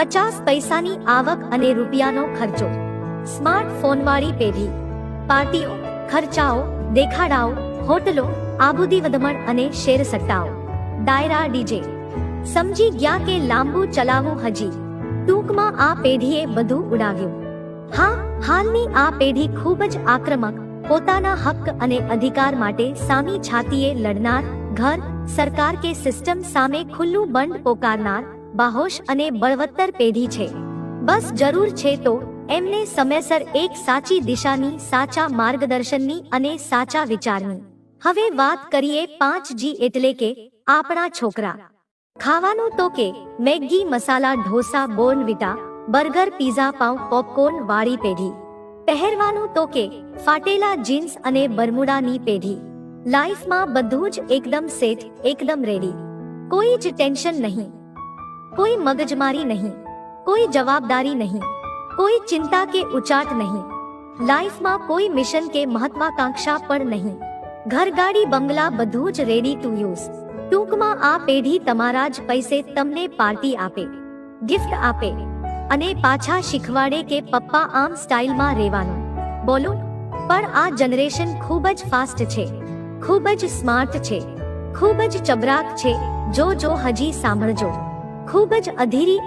50 પૈસાની આવક અને રૂપિયાનો ખર્ચો, સ્માર્ટફોનવાળી પેઢી, પાર્ટીઓ, ખર્ચાઓ, દેખાડાઓ, હોટલો, આબૂદી વધમણ અને શેર સટ્ટાઓ, ડાયરા ડીજે. સમજી ગયા કે લાંબુ ચલાવવું હજી. ટૂંકમાં આ પેઢીએ બધું ઉડાવ્યું. હા, હાલની આ પેઢી ખૂબ જ આક્રમક, પોતાના હક અને અધિકાર માટે સામી છાતીએ લડનાર, ઘર, સરકાર કે સિસ્ટમ સામે ખુલ્લું બંધ પોકારનાર, બાહોશ અને બળવત્તર પેઢી છે. બસ જરૂર છે તો એમને સમયસર એક સાચી દિશાની, સાચા માર્ગદર્શનની અને સાચા વિચારની. હવે વાત કરીએ 5G એટલે કે આપણા છોકરા. ખાવાનું તો કે Maggi, masala dosa, Bournvita, burger, pizza, પાઉં, પોપકોર્ન વાળી પેઢી. પહેરવાનું તો કે ફાટેલા જીન્સ અને બરમુડાની પેઢી. લાઈફમાં બધું જ એકદમ સેટ, એકદમ રેડી. કોઈ જ ટેન્શન નહીં, કોઈ મગજમારી નહીં, કોઈ જવાબદારી નહીં, કોઈ ચિંતા કે ઉચાટ નહીં. લાઈફમાં કોઈ મિશન કે મહત્વાકાંક્ષા પણ નહીં. ઘરગાડી, બંગલા બધું જ રેડી ટુ યુઝ. ટૂંકમાં આ પેઢી તમારા જ પૈસે તમને પાર્ટી આપે, ગિફ્ટ આપે અને પાછા શીખવાડે કે પપ્પા આમ સ્ટાઇલમાં રહેવાનું. બોલો, પણ આ જનરેશન ખૂબ જ ફાસ્ટ છે, ખૂબ જ સ્માર્ટ છે, ખૂબ જ ચબરાક છે. જો હજી સાંભળજો, ખૂબ જ અધીરી